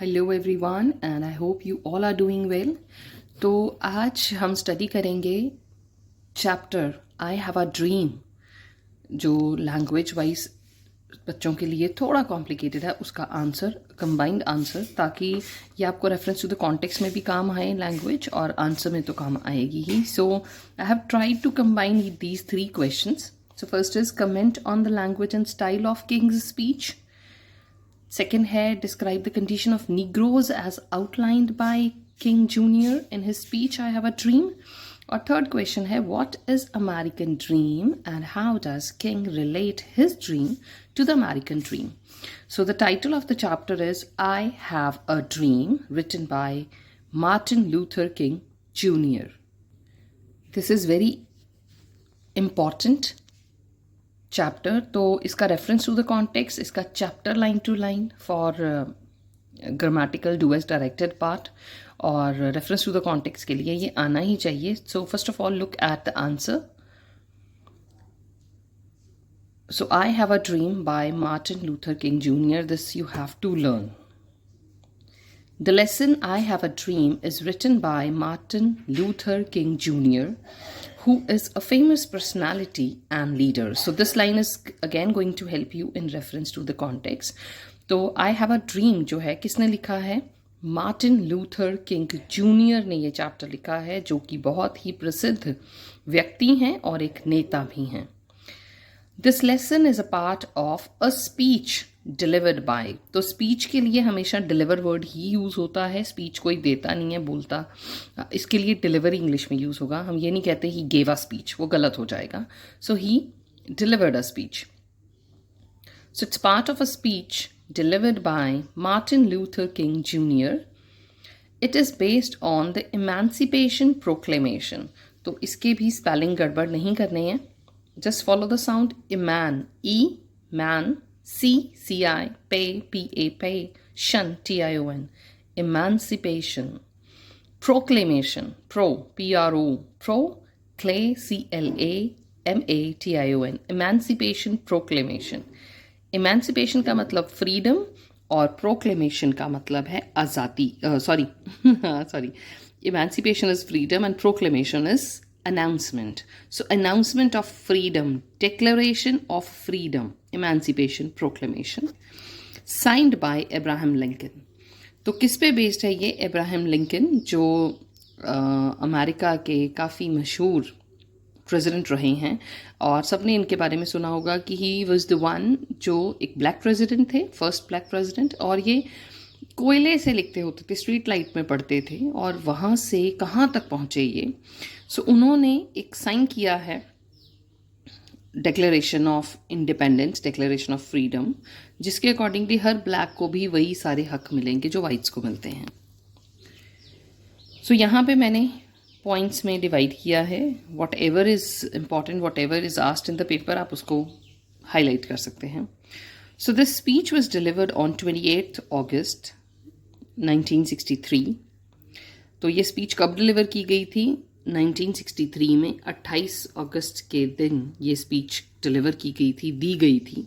Hello everyone and I hope you all are doing well. तो आज हम study करेंगे chapter I have a dream, जो language wise बच्चों के लिए थोड़ा कॉम्प्लिकेटेड है, उसका आंसर कंबाइंड आंसर, ताकि ये आपको रेफरेंस टू द कॉन्टेक्स्ट में भी काम आए लैंग्वेज और आंसर में तो काम आएगी ही। So I have tried to combine these 3 questions. So first is comment on the language and style of King's speech. Second है describe the condition of Negroes as outlined by King Jr. in his speech I Have a Dream. और third question है what is American Dream and how does King relate his dream to the American Dream. So the title of the chapter is I Have a Dream, written by Martin Luther King Jr. This is very important chapter. तो इसका reference to the context, इसका chapter line to line for grammatical do as directed part, और reference to the context के लिए ये आना ही चाहिए। So first of all look at the answer. So I have a dream by Martin Luther King junior, this you have to learn. The lesson I Have a Dream is written by Martin Luther King Jr., who is a famous personality and leader. So this line is again going to help you in reference to the context. तो I Have a Dream जो है किसने लिखा है? Martin Luther King junior ने ये chapter लिखा है, जो कि बहुत ही प्रसिद्ध व्यक्ति हैं और एक नेता भी हैं। This lesson is a part of a speech delivered bye. तो स्पीच के लिए हमेशा डिलीवर वर्ड ही यूज़ होता है, स्पीच कोई देता नहीं है, बोलता। इसके लिए डिलीवरी इंग्लिश में यूज़ होगा। हम ये नहीं कहते ही गेव अ स्पीच, वो गलत हो जाएगा। So he delivered a speech. So it's part of a speech delivered by Martin Luther King junior. It is based on the emancipation proclamation. तो इसके भी स्पेलिंग गड़बड़ नहीं करने हैं, just follow the sound eman, e man, c pay pay, shun tion, emancipation, proclamation, pro clay clamation, emancipation proclamation। emancipation का मतलब freedom और proclamation का मतलब है आज़ादी। sorry emancipation is freedom and proclamation is announcement. So announcement of freedom, declaration of freedom, emancipation proclamation, signed by Abraham Lincoln. तो किस पे बेस्ड है ये? अब्राहम लिंकन, जो अमेरिका के काफ़ी मशहूर प्रेसिडेंट रहे हैं, और सबने इनके बारे में सुना होगा कि ही वॉज द वन जो एक ब्लैक प्रेसिडेंट थे, फर्स्ट ब्लैक प्रेसिडेंट, और ये कोयले से लिखते होते थे, स्ट्रीट लाइट में पढ़ते थे, और वहाँ से कहाँ तक पहुँचे ये। सो उन्होंने एक साइन किया है declaration of independence, declaration of freedom, जिसके अकॉर्डिंगली हर ब्लैक को भी वही सारे हक मिलेंगे जो वाइट्स को मिलते हैं। सो यहाँ पे मैंने पॉइंट्स में डिवाइड किया है। What ever is important, what ever is asked in the paper, आप उसको हाईलाइट कर सकते हैं। So this speech was delivered on 28 अगस्त 1963। तो ये स्पीच कब डिलीवर की गई थी? 1963 में 28 अगस्त के दिन ये स्पीच डिलीवर की गई थी, दी गई थी।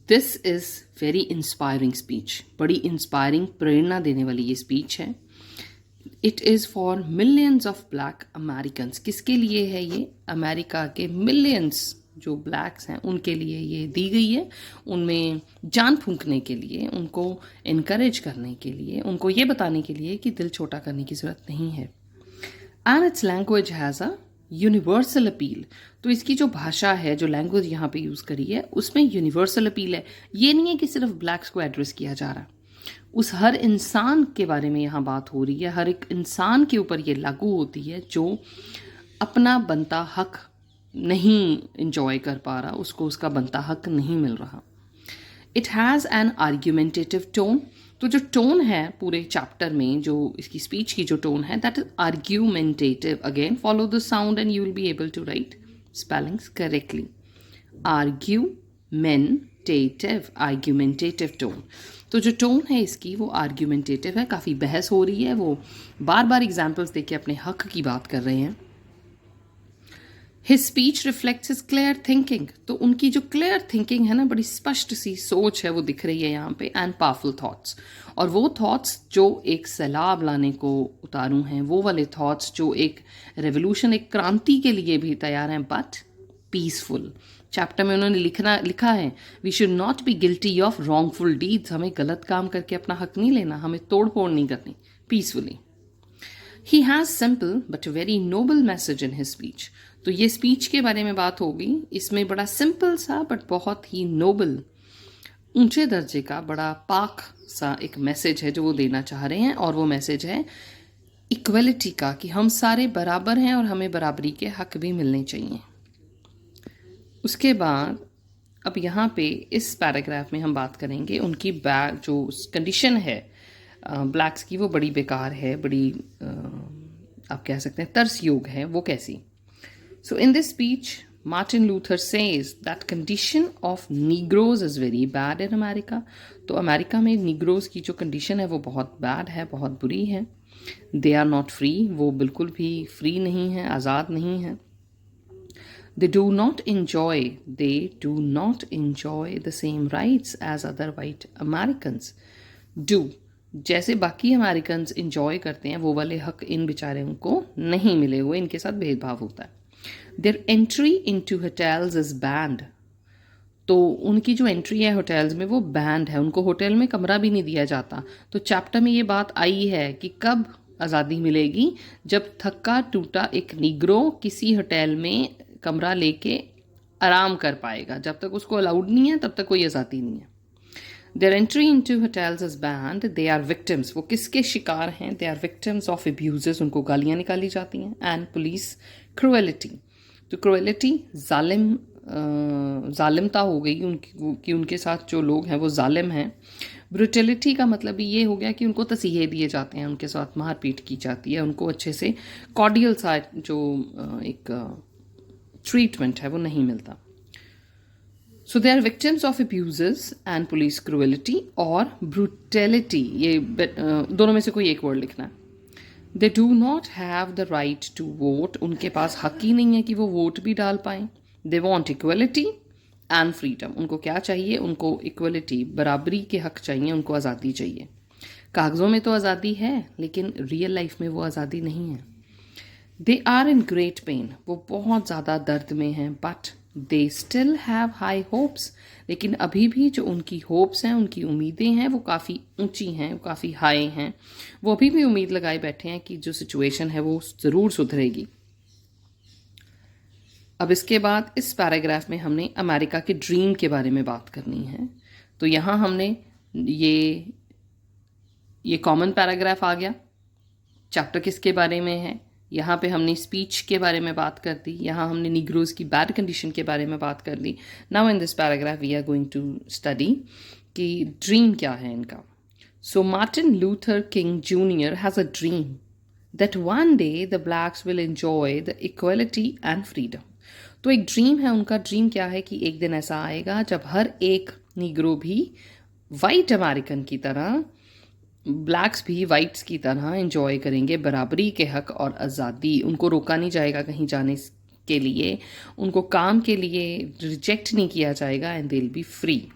This is very inspiring speech, बड़ी इंस्पायरिंग, प्रेरणा देने वाली ये स्पीच है। It is for millions of black Americans. किसके लिए है ये? अमेरिका के मिलियंस जो ब्लैक्स हैं उनके लिए ये दी गई है। उनमें जान फूंकने के लिए, उनको इनकरेज करने के लिए, उनको ये बताने के लिए कि दिल छोटा करने की ज़रूरत नहीं है। And it's language has a universal appeal. तो इसकी जो भाषा है, जो लैंग्वेज यहाँ पे यूज़ करी है, उसमें यूनिवर्सल अपील है। ये नहीं है कि सिर्फ ब्लैक्स को एड्रेस किया जा रहा, उस हर इंसान के बारे में यहाँ बात हो रही है। हर एक इंसान के ऊपर ये लागू होती है जो अपना बनता हक नहीं इंजॉय कर पा रहा, उसको उसका बनता हक नहीं मिल रहा। It has an argumentative tone. तो जो टोन है पूरे चैप्टर में, जो इसकी स्पीच की जो टोन है, that is argumentative. Again follow the sound and you will be able to write spellings correctly. Argumentative, argumentative tone. तो जो टोन है इसकी वो आर्ग्यूमेंटेटिव है, काफ़ी बहस हो रही है, वो बार बार एग्जाम्पल्स देके अपने हक की बात कर रहे हैं। His speech reflects his clear thinking, तो उनकी जो क्लियर थिंकिंग है ना, बड़ी स्पष्ट सी सोच है वो दिख रही है यहाँ पे, एंड पावरफुल थॉट्स, और वो थॉट्स जो एक सैलाब लाने को उतारू हैं, वो वाले थॉट्स जो एक रेवोल्यूशन, एक क्रांति के लिए भी तैयार हैं, बट पीसफुल। चैप्टर में उन्होंने लिखा है we should not be guilty of wrongful deeds, हमें गलत काम करके अपना हक नहीं लेना, हमें तोड़ फोड़ नहीं करनी, peacefully. He has simple but very noble message in his speech, तो ये स्पीच के बारे में बात होगी, इसमें बड़ा सिंपल सा बट बहुत ही नोबल, ऊंचे दर्जे का, बड़ा पाक सा एक मैसेज है जो वो देना चाह रहे हैं, और वो मैसेज है इक्वलिटी का, कि हम सारे बराबर हैं और हमें बराबरी के हक भी मिलने चाहिए। उसके बाद अब यहाँ पे इस पैराग्राफ में हम बात करेंगे उनकी जो कंडीशन है ब्लैक्स की, वो बड़ी बेकार है, बड़ी आप कह सकते हैं तरस योग है, वो कैसी। So in this speech Martin Luther says that condition of negroes is very bad in America, तो अमेरिका में नीग्रोज की जो कंडीशन है वो बहुत बैड है, बहुत बुरी है। दे आर नॉट फ्री, वो बिल्कुल भी फ्री नहीं है, आज़ाद नहीं है। They do not enjoy the same rights as other white Americans do. जैसे बाकी अमेरिकन्स इंजॉय करते हैं वो वाले हक इन बेचारों को नहीं मिले हुए, इनके साथ भेदभाव होता है। Their entry into hotels is banned. तो उनकी जो एंट्री है होटल्स में वो बैंड है, उनको होटल में कमरा भी नहीं दिया जाता। तो चैप्टर में ये बात आई है कि कब आज़ादी मिलेगी, जब थका टूटा एक निग्रो किसी होटल में कमरा लेके आराम कर पाएगा, जब तक उसको अलाउड नहीं है तब तक कोई आज़ादी नहीं है। Their entry into hotels is banned, they are victims, वो किसके शिकार हैं, they are victims of abuses, उनको गालियाँ निकाली जाती हैं, एंड पुलिस क्रूएलिटी, तो क्रूएलिटी जालिमता हो गई उनकी, कि उनके साथ जो लोग हैं वो जालिम हैं। ब्रुटलिटी का मतलब ये हो गया कि उनको तसीहे दिए जाते हैं, उनके साथ मारपीट की जाती है, उनको अच्छे से कॉर्डियल सा जो एक ट्रीटमेंट है वो नहीं मिलता। So they are victims of abuses and police cruelty और ब्रूटेलिटी, ये दोनों में से कोई एक वर्ड लिखना है। They do not have the right to vote, उनके पास हक ही नहीं है कि वो वोट भी डाल पाएँ। They want equality and freedom, उनको क्या चाहिए, उनको इक्वलिटी, बराबरी के हक चाहिए, उनको आज़ादी चाहिए। कागज़ों में तो आज़ादी है लेकिन रियल लाइफ में वो आज़ादी नहीं है। They are in great pain, वो बहुत ज़्यादा दर्द में हैं, but they still have high hopes, लेकिन अभी भी जो उनकी होप्स हैं, उनकी उम्मीदें हैं, वो काफ़ी ऊंची हैं, वो काफ़ी हाई हैं, वो अभी भी उम्मीद लगाए बैठे हैं कि जो सिचुएशन है वो ज़रूर सुधरेगी। अब इसके बाद इस पैराग्राफ में हमने अमेरिका के ड्रीम के बारे में बात करनी है। तो यहाँ हमने ये कॉमन पैराग्राफ आ गया, चैप्टर किसके बारे में है, यहाँ पे हमने स्पीच के बारे में बात कर दी, यहाँ हमने निग्रोज की बैड कंडीशन के बारे में बात कर दी। Now in this paragraph we are going to study कि ड्रीम क्या है इनका। So Martin Luther King junior has a dream that one day the blacks will enjoy the equality and freedom, तो एक ड्रीम है उनका। ड्रीम क्या है कि एक दिन ऐसा आएगा जब हर एक निग्रो भी वाइट अमेरिकन की तरह, ब्लैक्स भी वाइट्स की तरह एंजॉय करेंगे बराबरी के हक और आज़ादी। उनको रोका नहीं जाएगा कहीं जाने के लिए, उनको काम के लिए रिजेक्ट नहीं किया जाएगा, and they will be free.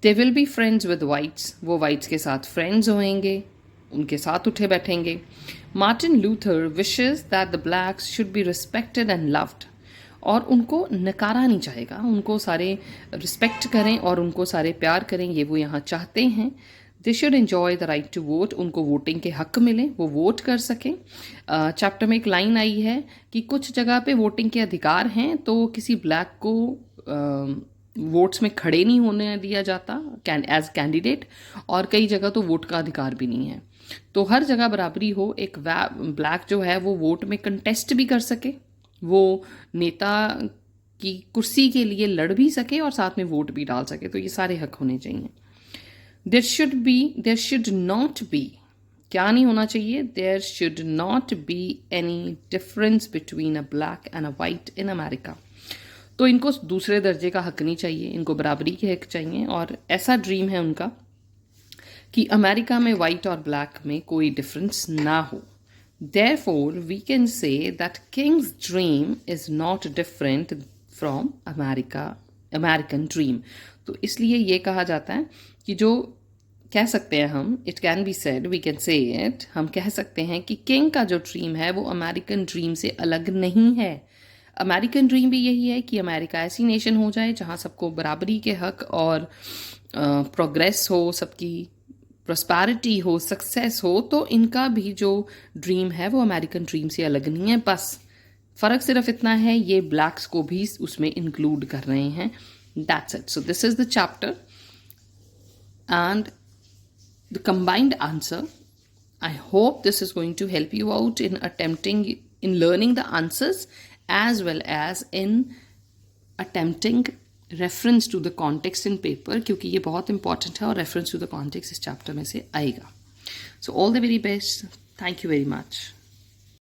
They will be friends with whites, वो वाइट्स के साथ फ्रेंड्स होंगे, उनके साथ उठे बैठेंगे। Martin Luther wishes that the blacks should be respected and loved, और उनको नकारा नहीं जाएगा, उनको सारे रिस्पेक्ट करें और उनको सारे प्यार करें, ये वो यहाँ चाहते हैं। They should enjoy the right to vote, उनको वोटिंग के हक मिले, वो वोट कर सकें। चैप्टर में एक लाइन आई है कि कुछ जगह पे वोटिंग के अधिकार हैं तो किसी ब्लैक को वोट्स में खड़े नहीं होने दिया जाता एज कैंडिडेट, और कई जगह तो वोट का अधिकार भी नहीं है। तो हर जगह बराबरी हो, एक ब्लैक जो है वो वोट में कंटेस्ट भी कर सके, वो नेता की कुर्सी के लिए लड़ भी सके और साथ में वोट भी डाल सके, तो ये सारे हक होने चाहिए। देयर शुड नॉट बी, क्या नहीं होना चाहिए, there should not be any difference between a black and a white in America, तो इनको दूसरे दर्जे का हक नहीं चाहिए, इनको बराबरी के हक चाहिए। और ऐसा ड्रीम है उनका कि अमेरिका में वाइट और ब्लैक में कोई डिफरेंस ना हो। Therefore, we can say that King's dream is not different from American dream. तो इसलिए ये कहा जाता है कि जो कह सकते हैं हम, it can be said, we can say it, हम कह सकते हैं कि किंग का जो ड्रीम है वो अमेरिकन ड्रीम से अलग नहीं है. अमेरिकन ड्रीम भी यही है कि अमेरिका ऐसी नेशन हो जाए जहाँ सबको बराबरी के हक और प्रोग्रेस हो, सबकी प्रॉस्पेरिटी हो, सक्सेस हो. तो इनका भी जो ड्रीम है वो अमेरिकन ड्रीम से अलग नहीं है. बस फ़र्क सिर्फ इतना है, ये ब्लैक्स को भी उसमें इंक्लूड कर रहे हैं. That's it. So this is the chapter and the combined answer. I hope this is going to help you out in learning the answers as well as in attempting reference to the context in paper, क्योंकि ये बहुत important है और reference to the context इस chapter में से आएगा. So all the very best. Thank you very much.